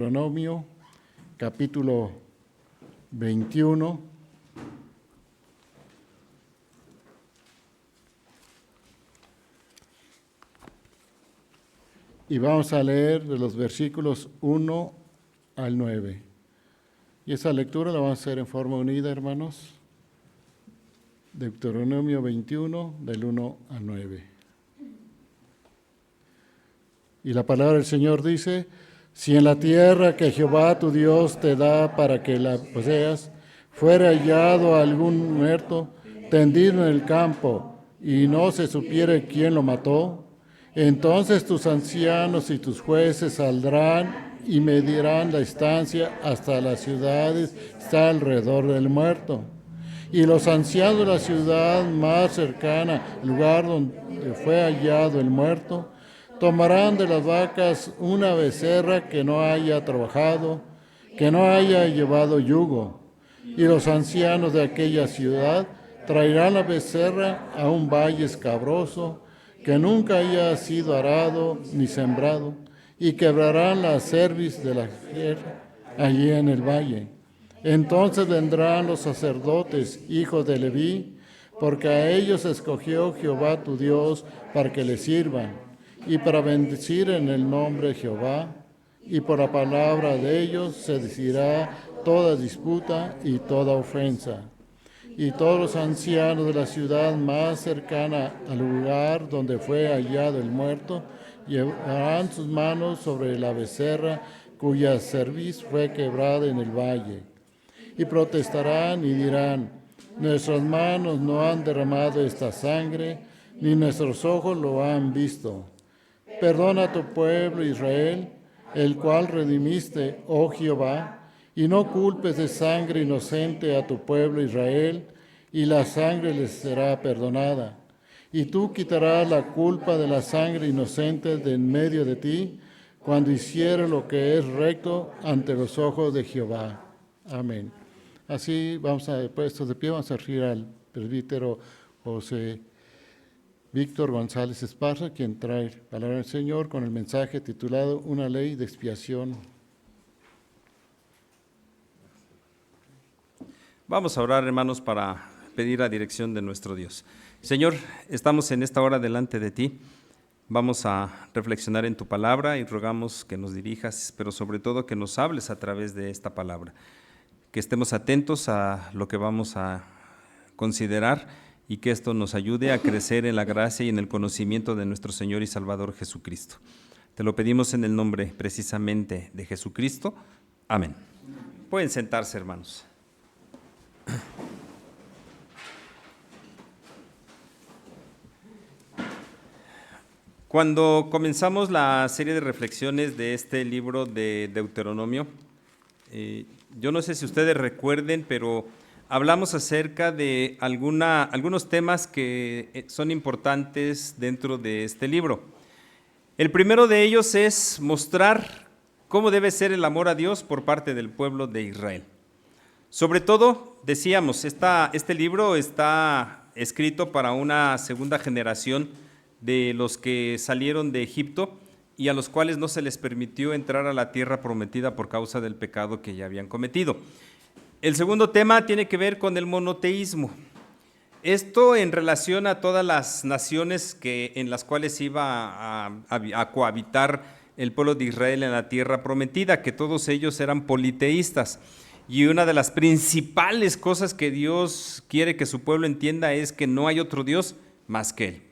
Deuteronomio, capítulo 21. Y vamos a leer de los versículos 1 al 9. Y esa lectura la vamos a hacer en forma unida, hermanos. Deuteronomio 21, del 1 al 9. Y la palabra del Señor dice: si en la tierra que Jehová tu Dios te da para que la poseas, fuera hallado algún muerto tendido en el campo, y no se supiere quién lo mató, entonces tus ancianos y tus jueces saldrán y medirán la estancia hasta las ciudades que está alrededor del muerto. Y los ancianos de la ciudad más cercana, el lugar donde fue hallado el muerto, tomarán de las vacas una becerra que no haya trabajado, que no haya llevado yugo. Y los ancianos de aquella ciudad traerán la becerra a un valle escabroso, que nunca haya sido arado ni sembrado, y quebrarán la cerviz de la tierra allí en el valle. Entonces vendrán los sacerdotes, hijos de Leví, porque a ellos escogió Jehová tu Dios para que le sirvan, y para bendecir en el nombre de Jehová, y por la palabra de ellos se decidirá toda disputa y toda ofensa. Y todos los ancianos de la ciudad más cercana al lugar donde fue hallado el muerto llevarán sus manos sobre la becerra cuya cerviz fue quebrada en el valle, y protestarán y dirán: nuestras manos no han derramado esta sangre, ni nuestros ojos lo han visto. Perdona a tu pueblo Israel, el cual redimiste, oh Jehová, y no culpes de sangre inocente a tu pueblo Israel, y la sangre les será perdonada. Y tú quitarás la culpa de la sangre inocente de en medio de ti, cuando hicieres lo que es recto ante los ojos de Jehová. Amén. Así vamos a, puestos de pie, vamos a recibir al presbítero José Víctor González Esparza, quien trae palabra del Señor con el mensaje titulado Una ley de expiación. Vamos a orar, hermanos, para pedir la dirección de nuestro Dios. Señor, estamos en esta hora delante de ti. Vamos a reflexionar en tu palabra y rogamos que nos dirijas, pero sobre todo que nos hables a través de esta palabra. Que estemos atentos a lo que vamos a considerar y que esto nos ayude a crecer en la gracia y en el conocimiento de nuestro Señor y Salvador Jesucristo. Te lo pedimos en el nombre precisamente de Jesucristo. Amén. Pueden sentarse, hermanos. Cuando comenzamos la serie de reflexiones de este libro de Deuteronomio, yo no sé si ustedes recuerden, pero hablamos acerca de algunos temas que son importantes dentro de este libro. El primero de ellos es mostrar cómo debe ser el amor a Dios por parte del pueblo de Israel. Sobre todo, decíamos, este libro está escrito para una segunda generación de los que salieron de Egipto y a los cuales no se les permitió entrar a la tierra prometida por causa del pecado que ya habían cometido. El segundo tema tiene que ver con el monoteísmo. Esto en relación a todas las naciones en las cuales iba a cohabitar el pueblo de Israel en la tierra prometida, que todos ellos eran politeístas. Y una de las principales cosas que Dios quiere que su pueblo entienda es que no hay otro Dios más que Él.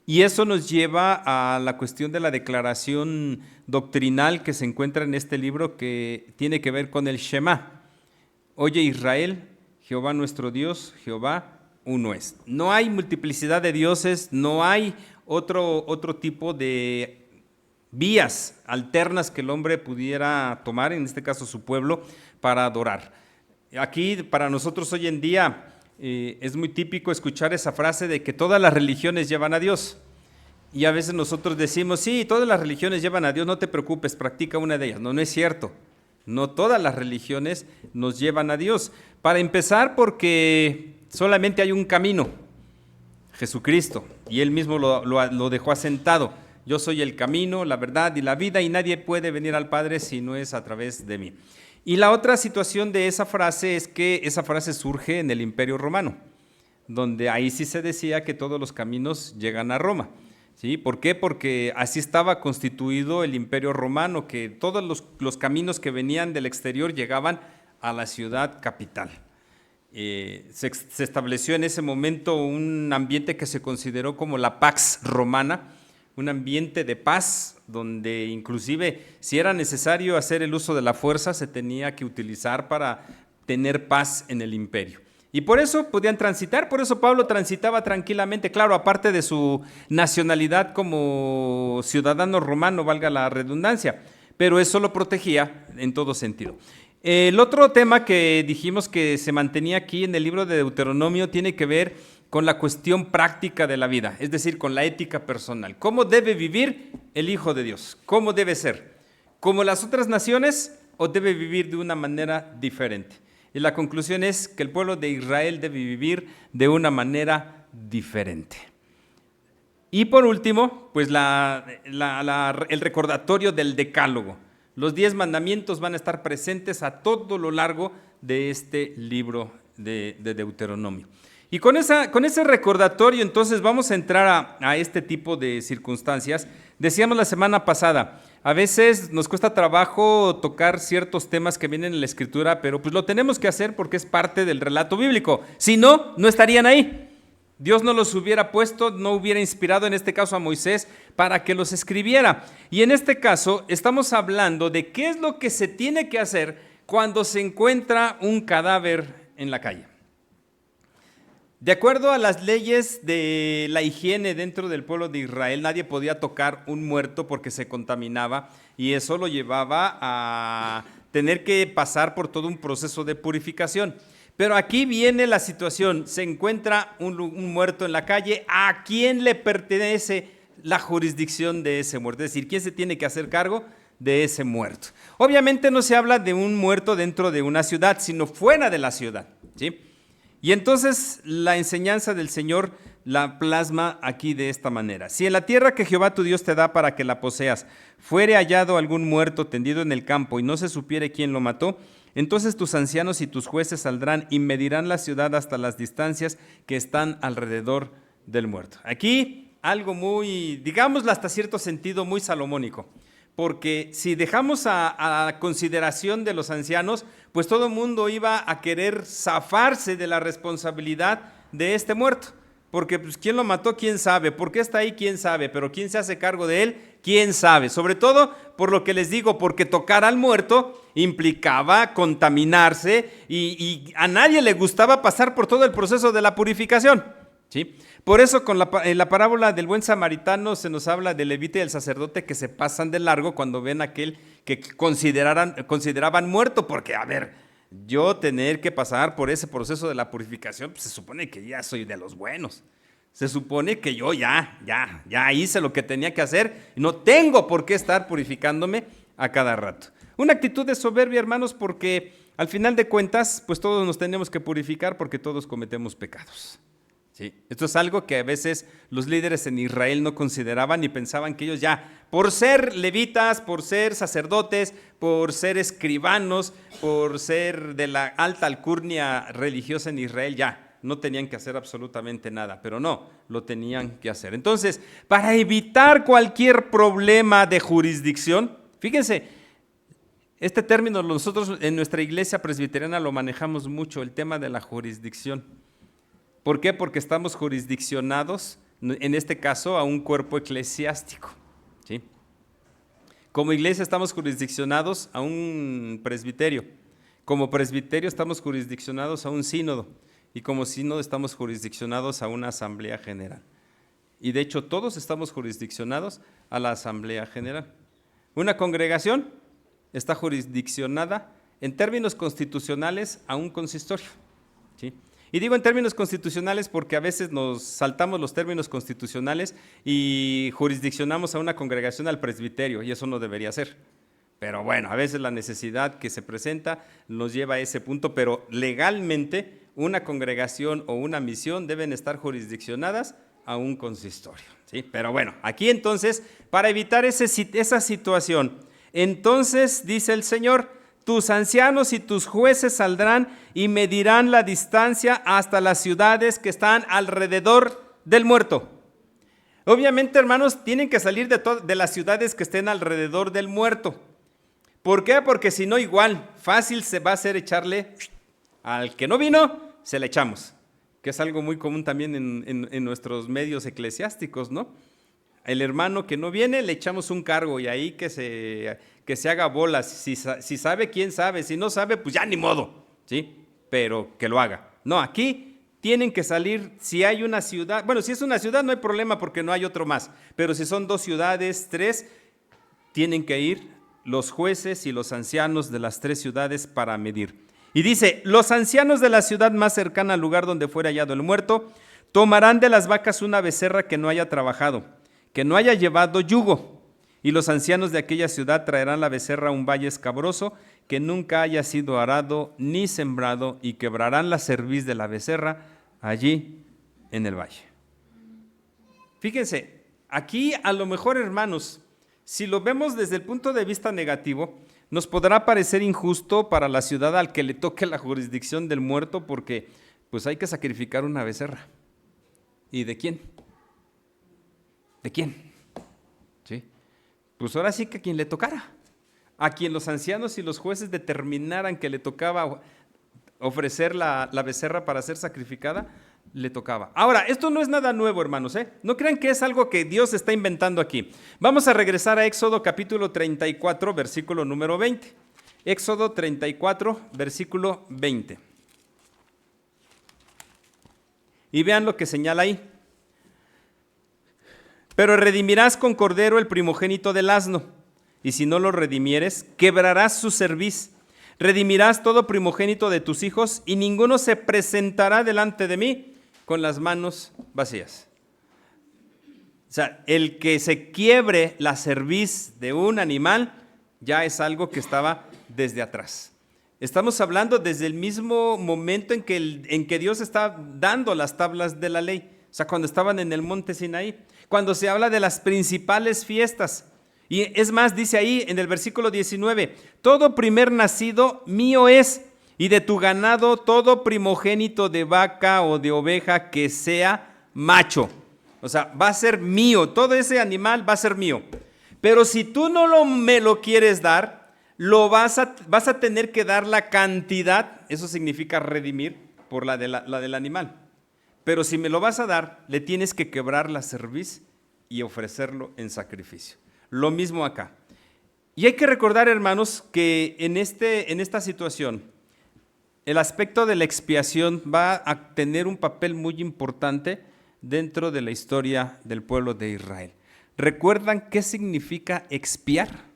Y eso nos lleva a la cuestión de la declaración doctrinal que se encuentra en este libro, que tiene que ver con el Shema. Oye Israel, Jehová nuestro Dios, Jehová uno es. No hay multiplicidad de dioses, no hay otro tipo de vías alternas que el hombre pudiera tomar, en este caso su pueblo, para adorar. Aquí para nosotros hoy en día es muy típico escuchar esa frase de que todas las religiones llevan a Dios. Y a veces nosotros decimos, sí, todas las religiones llevan a Dios, no te preocupes, practica una de ellas. No, no es cierto. No todas las religiones nos llevan a Dios. Para empezar, porque solamente hay un camino, Jesucristo, y Él mismo lo dejó asentado. Yo soy el camino, la verdad y la vida, y nadie puede venir al Padre si no es a través de mí. Y la otra situación de esa frase es que esa frase surge en el Imperio Romano, donde ahí sí se decía que todos los caminos llegan a Roma. ¿Sí? ¿Por qué? Porque así estaba constituido el Imperio Romano, que todos los caminos que venían del exterior llegaban a la ciudad capital. Se estableció en ese momento un ambiente que se consideró como la Pax Romana, un ambiente de paz, donde inclusive si era necesario hacer el uso de la fuerza, se tenía que utilizar para tener paz en el imperio. Y por eso podían transitar, por eso Pablo transitaba tranquilamente, claro, aparte de su nacionalidad como ciudadano romano, valga la redundancia, pero eso lo protegía en todo sentido. El otro tema que dijimos que se mantenía aquí en el libro de Deuteronomio tiene que ver con la cuestión práctica de la vida, es decir, con la ética personal. ¿Cómo debe vivir el Hijo de Dios? ¿Cómo debe ser? ¿Como las otras naciones o debe vivir de una manera diferente? Y la conclusión es que el pueblo de Israel debe vivir de una manera diferente. Y por último, pues el recordatorio del Decálogo. Los 10 mandamientos van a estar presentes a todo lo largo de este libro de Deuteronomio. Y con ese recordatorio, entonces, vamos a entrar a este tipo de circunstancias. Decíamos la semana pasada, a veces nos cuesta trabajo tocar ciertos temas que vienen en la Escritura, pero pues lo tenemos que hacer porque es parte del relato bíblico. Si no, no estarían ahí. Dios no los hubiera puesto, no hubiera inspirado en este caso a Moisés para que los escribiera. Y en este caso estamos hablando de qué es lo que se tiene que hacer cuando se encuentra un cadáver en la calle. De acuerdo a las leyes de la higiene dentro del pueblo de Israel, nadie podía tocar un muerto porque se contaminaba y eso lo llevaba a tener que pasar por todo un proceso de purificación. Pero aquí viene la situación, se encuentra un muerto en la calle, ¿a quién le pertenece la jurisdicción de ese muerto? Es decir, ¿quién se tiene que hacer cargo de ese muerto? Obviamente no se habla de un muerto dentro de una ciudad, sino fuera de la ciudad, ¿sí? Y entonces la enseñanza del Señor la plasma aquí de esta manera. Si en la tierra que Jehová tu Dios te da para que la poseas, fuere hallado algún muerto tendido en el campo y no se supiere quién lo mató, entonces tus ancianos y tus jueces saldrán y medirán la ciudad hasta las distancias que están alrededor del muerto. Aquí algo muy, digámoslo hasta cierto sentido, muy salomónico. Porque si dejamos a consideración de los ancianos, pues todo el mundo iba a querer zafarse de la responsabilidad de este muerto. Porque pues, ¿quién lo mató? ¿Quién sabe? ¿Por qué está ahí? ¿Quién sabe? Pero ¿quién se hace cargo de él? ¿Quién sabe? Sobre todo por lo que les digo, porque tocar al muerto implicaba contaminarse y a nadie le gustaba pasar por todo el proceso de la purificación, ¿sí? Por eso en la parábola del buen samaritano se nos habla del levita y el sacerdote que se pasan de largo cuando ven a aquel que consideraban muerto, porque a ver, yo tener que pasar por ese proceso de la purificación, pues se supone que ya soy de los buenos. Se supone que yo ya hice lo que tenía que hacer y no tengo por qué estar purificándome a cada rato. Una actitud de soberbia, hermanos, porque al final de cuentas, pues todos nos tenemos que purificar porque todos cometemos pecados. Sí, esto es algo que a veces los líderes en Israel no consideraban y pensaban que ellos ya, por ser levitas, por ser sacerdotes, por ser escribanos, por ser de la alta alcurnia religiosa en Israel, ya no tenían que hacer absolutamente nada, pero no, lo tenían que hacer. Entonces, para evitar cualquier problema de jurisdicción, fíjense, este término nosotros en nuestra iglesia presbiteriana lo manejamos mucho, el tema de la jurisdicción. ¿Por qué? Porque estamos jurisdiccionados, en este caso, a un cuerpo eclesiástico, ¿sí? Como iglesia estamos jurisdiccionados a un presbiterio. Como presbiterio estamos jurisdiccionados a un sínodo. Y como sínodo estamos jurisdiccionados a una asamblea general. Y de hecho todos estamos jurisdiccionados a la asamblea general. Una congregación está jurisdiccionada en términos constitucionales a un consistorio, ¿sí? Y digo en términos constitucionales porque a veces nos saltamos los términos constitucionales y jurisdiccionamos a una congregación al presbiterio, y eso no debería ser. Pero bueno, a veces la necesidad que se presenta nos lleva a ese punto, pero legalmente una congregación o una misión deben estar jurisdiccionadas a un consistorio, ¿sí? Pero bueno, aquí entonces, para evitar esa situación, entonces dice el Señor, tus ancianos y tus jueces saldrán y medirán la distancia hasta las ciudades que están alrededor del muerto. Obviamente, hermanos, tienen que salir de las ciudades que estén alrededor del muerto. ¿Por qué? Porque si no, igual, fácil se va a hacer echarle al que no vino, se le echamos, que es algo muy común también en nuestros medios eclesiásticos, ¿no? El hermano que no viene, le echamos un cargo y ahí que se haga bolas. Si sabe, quién sabe. Si no sabe, pues ya ni modo, ¿sí? Pero que lo haga. No, aquí tienen que salir, si hay una ciudad, bueno, si es una ciudad no hay problema porque no hay otro más, pero si son 2 ciudades, 3, tienen que ir los jueces y los ancianos de las 3 ciudades para medir. Y dice, los ancianos de la ciudad más cercana al lugar donde fuera hallado el muerto, tomarán de las vacas una becerra que no haya trabajado, que no haya llevado yugo, y los ancianos de aquella ciudad traerán la becerra a un valle escabroso que nunca haya sido arado ni sembrado, y quebrarán la cerviz de la becerra allí en el valle. Fíjense, aquí a lo mejor, hermanos, si lo vemos desde el punto de vista negativo, nos podrá parecer injusto para la ciudad al que le toque la jurisdicción del muerto, porque pues hay que sacrificar una becerra. ¿Y de quién? ¿De quién? ¿Sí? Pues ahora sí que a quien le tocara, a quien los ancianos y los jueces determinaran que le tocaba ofrecer la becerra para ser sacrificada, le tocaba. Ahora, esto no es nada nuevo, hermanos, ¿eh? No crean que es algo que Dios está inventando aquí. Vamos a regresar a Éxodo capítulo 34, versículo número 20. Éxodo 34, versículo 20. Y vean lo que señala ahí. Pero redimirás con cordero el primogénito del asno, y si no lo redimieres, quebrarás su cerviz. Redimirás todo primogénito de tus hijos, y ninguno se presentará delante de mí con las manos vacías. O sea, el que se quiebre la cerviz de un animal ya es algo que estaba desde atrás. Estamos hablando desde el mismo momento en que Dios está dando las tablas de la ley. O sea, cuando estaban en el monte Sinaí, cuando se habla de las principales fiestas. Y es más, dice ahí en el versículo 19, todo primer nacido mío es, y de tu ganado todo primogénito de vaca o de oveja que sea macho. O sea, va a ser mío, todo ese animal va a ser mío. Pero si tú no me lo quieres dar, vas a tener que dar la cantidad, eso significa redimir por la del animal. Pero si me lo vas a dar, le tienes que quebrar la cerviz y ofrecerlo en sacrificio. Lo mismo acá. Y hay que recordar, hermanos, que en esta situación, el aspecto de la expiación va a tener un papel muy importante dentro de la historia del pueblo de Israel. ¿Recuerdan qué significa expiar?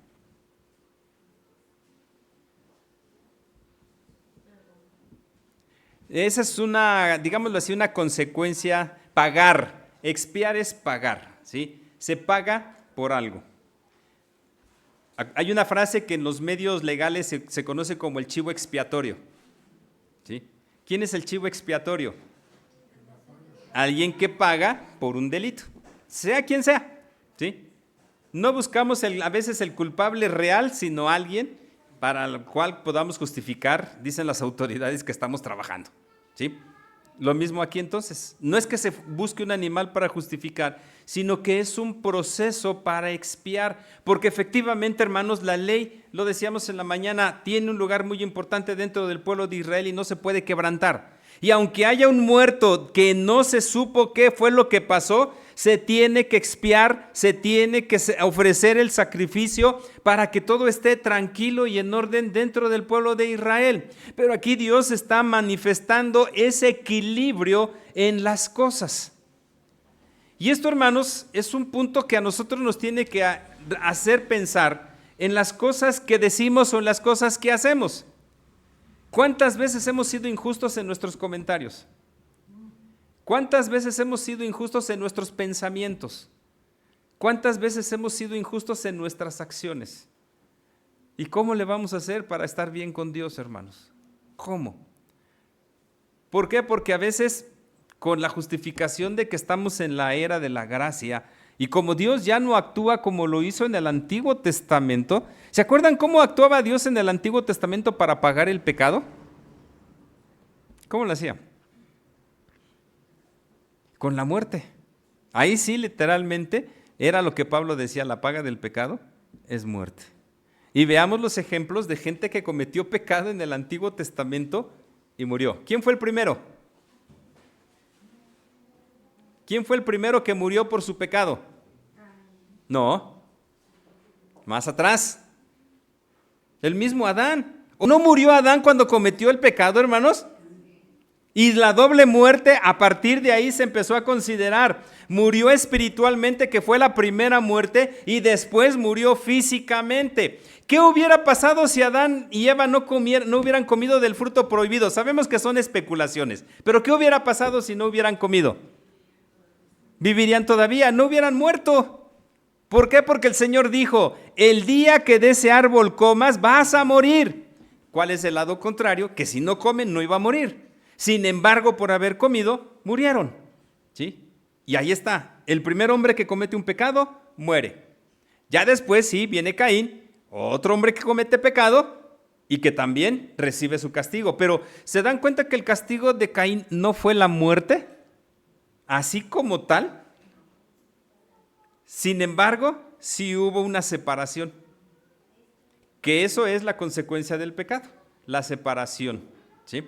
Esa es digámoslo así, una consecuencia, pagar. Expiar es pagar, ¿sí? Se paga por algo. Hay una frase que en los medios legales se conoce como el chivo expiatorio. ¿Sí? ¿Quién es el chivo expiatorio? Alguien que paga por un delito, sea quien sea. ¿Sí? No buscamos a veces el culpable real, sino alguien para el cual podamos justificar, dicen las autoridades, que estamos trabajando. ¿Sí? Lo mismo aquí entonces. No es que se busque un animal para justificar, sino que es un proceso para expiar. Porque efectivamente, hermanos, la ley, lo decíamos en la mañana, tiene un lugar muy importante dentro del pueblo de Israel y no se puede quebrantar. Y aunque haya un muerto que no se supo qué fue lo que pasó, se tiene que expiar, se tiene que ofrecer el sacrificio para que todo esté tranquilo y en orden dentro del pueblo de Israel. Pero aquí Dios está manifestando ese equilibrio en las cosas. Y esto, hermanos, es un punto que a nosotros nos tiene que hacer pensar en las cosas que decimos o en las cosas que hacemos. ¿Cuántas veces hemos sido injustos en nuestros comentarios? ¿Cuántas veces hemos sido injustos en nuestros pensamientos? ¿Cuántas veces hemos sido injustos en nuestras acciones? ¿Y cómo le vamos a hacer para estar bien con Dios, hermanos? ¿Cómo? ¿Por qué? Porque a veces con la justificación de que estamos en la era de la gracia. Y como Dios ya no actúa como lo hizo en el Antiguo Testamento, ¿se acuerdan cómo actuaba Dios en el Antiguo Testamento para pagar el pecado? ¿Cómo lo hacía? Con la muerte. Ahí sí, literalmente, era lo que Pablo decía, la paga del pecado es muerte. Y veamos los ejemplos de gente que cometió pecado en el Antiguo Testamento y murió. ¿Quién fue el primero? ¿Quién fue el primero que murió por su pecado? No, más atrás. El mismo Adán. ¿O no murió Adán cuando cometió el pecado, hermanos? Y la doble muerte, a partir de ahí se empezó a considerar. Murió espiritualmente, que fue la primera muerte, y después murió físicamente. ¿Qué hubiera pasado si Adán y Eva no hubieran comido del fruto prohibido? Sabemos que son especulaciones, pero ¿qué hubiera pasado si no hubieran comido? Vivirían todavía, no hubieran muerto. ¿Por qué? Porque el Señor dijo, el día que de ese árbol comas, vas a morir. ¿Cuál es el lado contrario? Que si no comen, no iba a morir. Sin embargo, por haber comido, murieron. ¿Sí? Y ahí está. El primer hombre que comete un pecado, muere. Ya después, sí, viene Caín, otro hombre que comete pecado y que también recibe su castigo. Pero ¿se dan cuenta que el castigo de Caín no fue la muerte? Así como tal. Sin embargo, sí hubo una separación. Que eso es la consecuencia del pecado, la separación. ¿Sí?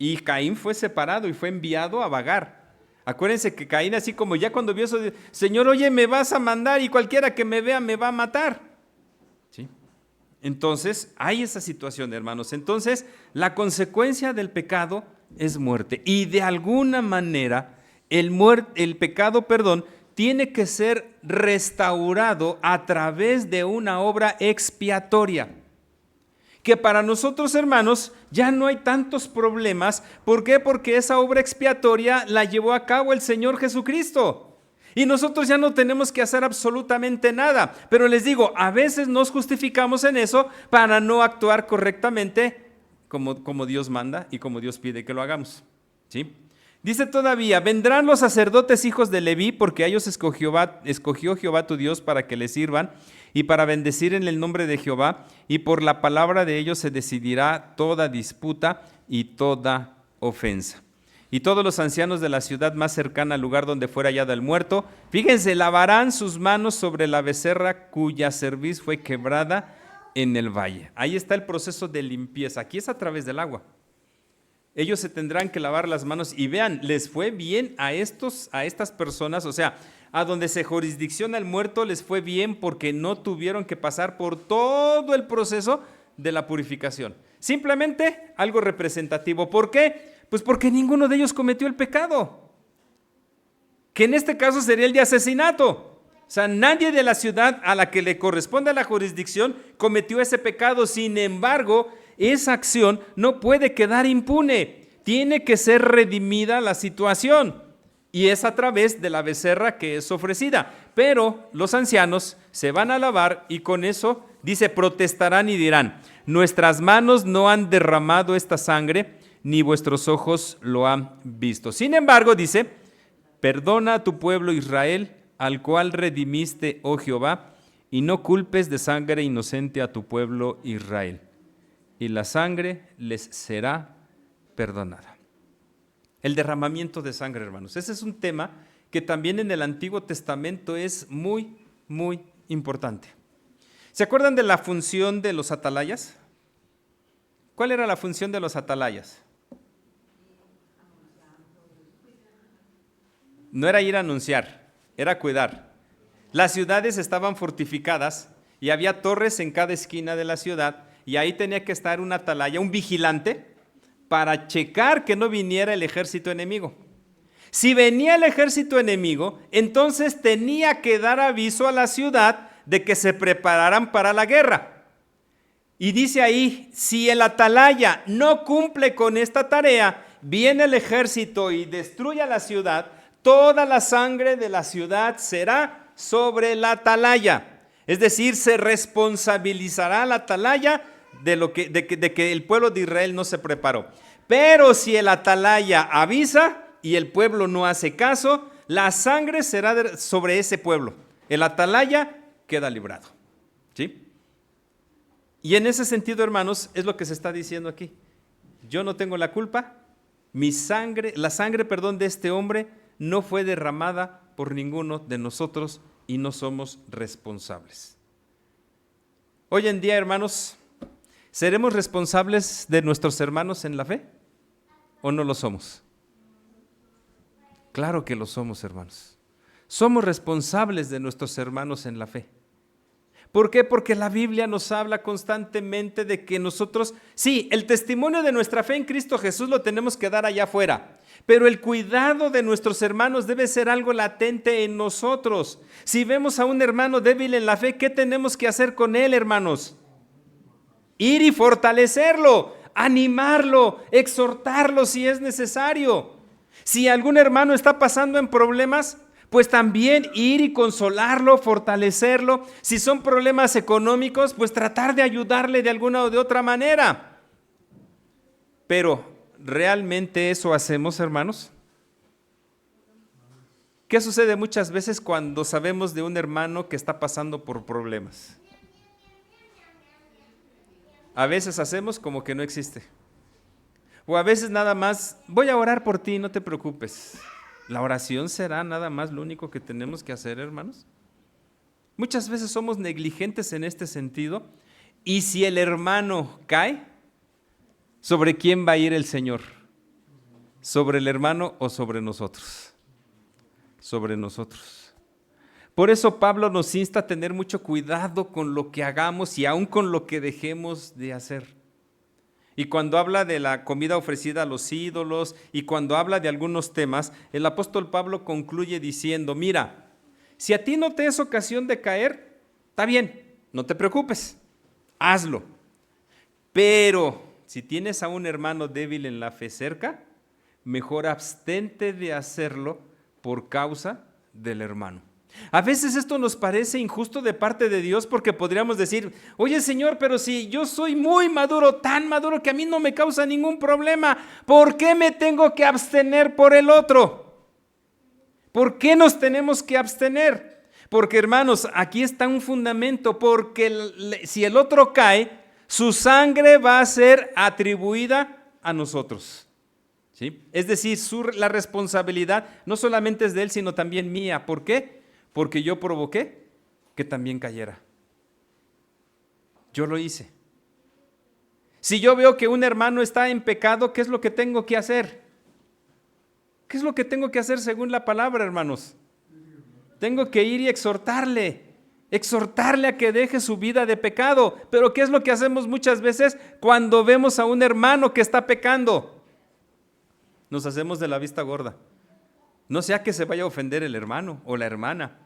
Y Caín fue separado y fue enviado a vagar. Acuérdense que Caín, así como ya cuando vio eso, Señor, oye, me vas a mandar y cualquiera que me vea me va a matar. ¿Sí? Entonces, hay esa situación, hermanos. Entonces, la consecuencia del pecado es muerte. Y de alguna manera, el pecado, tiene que ser restaurado a través de una obra expiatoria. Que para nosotros, hermanos, ya no hay tantos problemas. ¿Por qué? Porque esa obra expiatoria la llevó a cabo el Señor Jesucristo. Y nosotros ya no tenemos que hacer absolutamente nada. Pero les digo, a veces nos justificamos en eso para no actuar correctamente como Dios manda y como Dios pide que lo hagamos. ¿Sí? Dice todavía, vendrán los sacerdotes hijos de Leví, porque a ellos escogió Jehová tu Dios para que le sirvan y para bendecir en el nombre de Jehová, y por la palabra de ellos se decidirá toda disputa y toda ofensa. Y todos los ancianos de la ciudad más cercana al lugar donde fuera hallado el muerto, fíjense, lavarán sus manos sobre la becerra cuya cerviz fue quebrada en el valle. Ahí está el proceso de limpieza. Aquí es a través del agua. Ellos se tendrán que lavar las manos y vean, les fue bien a estas personas, o sea, a donde se jurisdicciona el muerto les fue bien porque no tuvieron que pasar por todo el proceso de la purificación. Simplemente algo representativo. ¿Por qué? Pues porque ninguno de ellos cometió el pecado, que en este caso sería el de asesinato. O sea, nadie de la ciudad a la que le corresponde la jurisdicción cometió ese pecado. Sin embargo, esa acción no puede quedar impune. Tiene que ser redimida la situación. Y es a través de la becerra que es ofrecida. Pero los ancianos se van a lavar y con eso, dice, protestarán y dirán, nuestras manos no han derramado esta sangre, ni vuestros ojos lo han visto. Sin embargo, dice, perdona a tu pueblo Israel, al cual redimiste, oh Jehová, y no culpes de sangre inocente a tu pueblo Israel. Y la sangre les será perdonada. El derramamiento de sangre, hermanos. Ese es un tema que también en el Antiguo Testamento es muy, muy importante. ¿Se acuerdan de la función de los atalayas? ¿Cuál era la función de los atalayas? No era ir a anunciar, era cuidar. Las ciudades estaban fortificadas y había torres en cada esquina de la ciudad y ahí tenía que estar un atalaya, un vigilante, para checar que no viniera el ejército enemigo. Si venía el ejército enemigo, entonces tenía que dar aviso a la ciudad de que se prepararan para la guerra. Y dice ahí, si el atalaya no cumple con esta tarea, viene el ejército y destruye la ciudad, toda la sangre de la ciudad será sobre la atalaya. Es decir, se responsabilizará la atalaya de que el pueblo de Israel no se preparó. Pero si el atalaya avisa, y el pueblo no hace caso, la sangre será sobre ese pueblo. El atalaya queda librado. ¿Sí? Y en ese sentido, hermanos, es lo que se está diciendo aquí. Yo no tengo la culpa, la sangre de este hombre no fue derramada por ninguno de nosotros y no somos responsables. Hoy en día, hermanos, ¿seremos responsables de nuestros hermanos en la fe o no lo somos? Claro que lo somos, hermanos. Somos responsables de nuestros hermanos en la fe. ¿Por qué? Porque la Biblia nos habla constantemente de que nosotros, sí, el testimonio de nuestra fe en Cristo Jesús lo tenemos que dar allá afuera, pero el cuidado de nuestros hermanos debe ser algo latente en nosotros. Si vemos a un hermano débil en la fe, ¿qué tenemos que hacer con él, hermanos? Ir y fortalecerlo, animarlo, exhortarlo si es necesario. Si algún hermano está pasando en problemas, pues también ir y consolarlo, fortalecerlo. Si son problemas económicos, pues tratar de ayudarle de alguna o de otra manera. Pero, ¿realmente eso hacemos, hermanos? ¿Qué sucede muchas veces cuando sabemos de un hermano que está pasando por problemas? A veces hacemos como que no existe. O a veces nada más, voy a orar por ti, no te preocupes. ¿La oración será nada más lo único que tenemos que hacer, hermanos? Muchas veces somos negligentes en este sentido. Y si el hermano cae, ¿sobre quién va a ir el Señor? ¿Sobre el hermano o sobre nosotros? Sobre nosotros. Por eso Pablo nos insta a tener mucho cuidado con lo que hagamos y aún con lo que dejemos de hacer. Y cuando habla de la comida ofrecida a los ídolos y cuando habla de algunos temas, el apóstol Pablo concluye diciendo, mira, si a ti no te es ocasión de caer, está bien, no te preocupes, hazlo. Pero si tienes a un hermano débil en la fe cerca, mejor abstente de hacerlo por causa del hermano. A veces esto nos parece injusto de parte de Dios porque podríamos decir, oye Señor, pero si yo soy muy maduro, tan maduro que a mí no me causa ningún problema, ¿por qué me tengo que abstener por el otro? ¿Por qué nos tenemos que abstener? Porque hermanos, aquí está un fundamento, porque si el otro cae, su sangre va a ser atribuida a nosotros. ¿Sí? Es decir, la responsabilidad no solamente es de él, sino también mía. ¿Por qué? Porque yo provoqué que también cayera. Yo lo hice. Si yo veo que un hermano está en pecado, ¿qué es lo que tengo que hacer? ¿Qué es lo que tengo que hacer según la palabra, hermanos? Tengo que ir y exhortarle a que deje su vida de pecado. Pero ¿qué es lo que hacemos muchas veces cuando vemos a un hermano que está pecando? Nos hacemos de la vista gorda. No sea que se vaya a ofender el hermano o la hermana.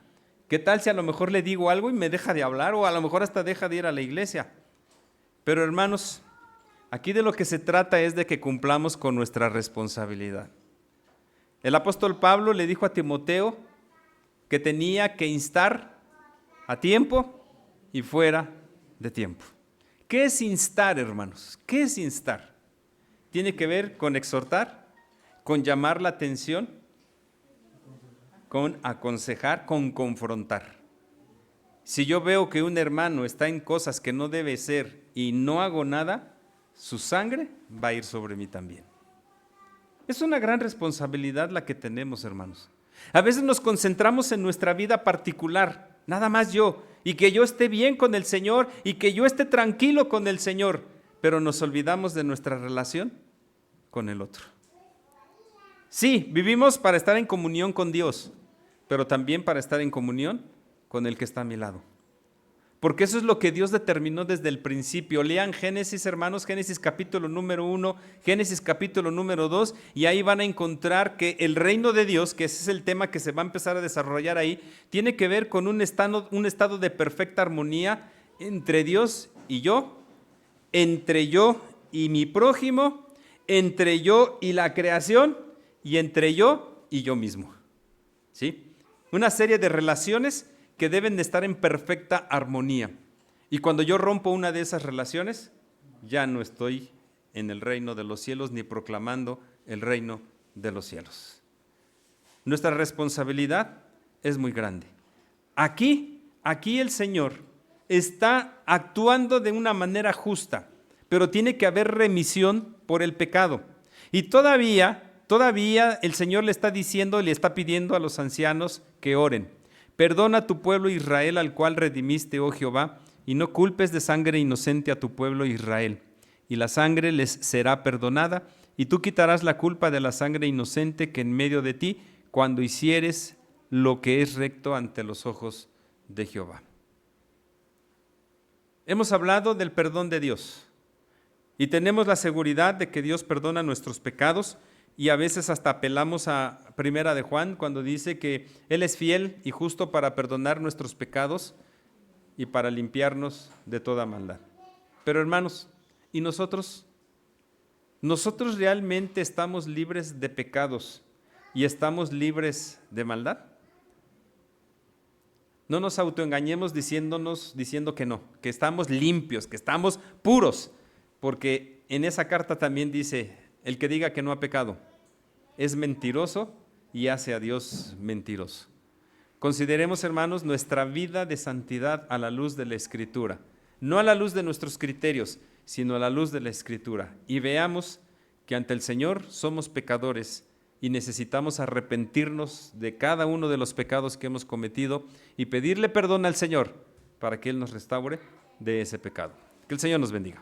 ¿Qué tal si a lo mejor le digo algo y me deja de hablar o a lo mejor hasta deja de ir a la iglesia? Pero hermanos, aquí de lo que se trata es de que cumplamos con nuestra responsabilidad. El apóstol Pablo le dijo a Timoteo que tenía que instar a tiempo y fuera de tiempo. ¿Qué es instar, hermanos? ¿Qué es instar? Tiene que ver con exhortar, con llamar la atención, con aconsejar, con confrontar. Si yo veo que un hermano está en cosas que no debe ser y no hago nada, su sangre va a ir sobre mí también. Es una gran responsabilidad la que tenemos, hermanos. A veces nos concentramos en nuestra vida particular, nada más yo, y que yo esté bien con el Señor y que yo esté tranquilo con el Señor, pero nos olvidamos de nuestra relación con el otro. Sí, vivimos para estar en comunión con Dios, pero también para estar en comunión con el que está a mi lado. Porque eso es lo que Dios determinó desde el principio. Lean Génesis, hermanos, Génesis capítulo número 1, Génesis capítulo número 2, y ahí van a encontrar que el reino de Dios, que ese es el tema que se va a empezar a desarrollar ahí, tiene que ver con un estado de perfecta armonía entre Dios y yo, entre yo y mi prójimo, entre yo y la creación, y entre yo y yo mismo. ¿Sí? Una serie de relaciones que deben de estar en perfecta armonía. Y cuando yo rompo una de esas relaciones, ya no estoy en el reino de los cielos ni proclamando el reino de los cielos. nuestra responsabilidad es muy grande. Aquí el Señor está actuando de una manera justa, pero tiene que haber remisión por el pecado. Y todavía el Señor le está diciendo, le está pidiendo a los ancianos que oren. Perdona a tu pueblo Israel, al cual redimiste, oh Jehová, y no culpes de sangre inocente a tu pueblo Israel. Y la sangre les será perdonada, y tú quitarás la culpa de la sangre inocente que en medio de ti, cuando hicieres lo que es recto ante los ojos de Jehová. Hemos hablado del perdón de Dios y tenemos la seguridad de que Dios perdona nuestros pecados, y a veces hasta apelamos a Primera de Juan cuando dice que Él es fiel y justo para perdonar nuestros pecados y para limpiarnos de toda maldad. Pero hermanos, ¿y nosotros? ¿Nosotros realmente estamos libres de pecados y estamos libres de maldad? No nos autoengañemos diciendo que no, que estamos limpios, que estamos puros, porque en esa carta también dice: el que diga que no ha pecado es mentiroso y hace a Dios mentiroso. Consideremos, hermanos, nuestra vida de santidad a la luz de la Escritura, no a la luz de nuestros criterios, sino a la luz de la Escritura, y veamos que ante el Señor somos pecadores y necesitamos arrepentirnos de cada uno de los pecados que hemos cometido y pedirle perdón al Señor para que Él nos restaure de ese pecado. Que el Señor nos bendiga.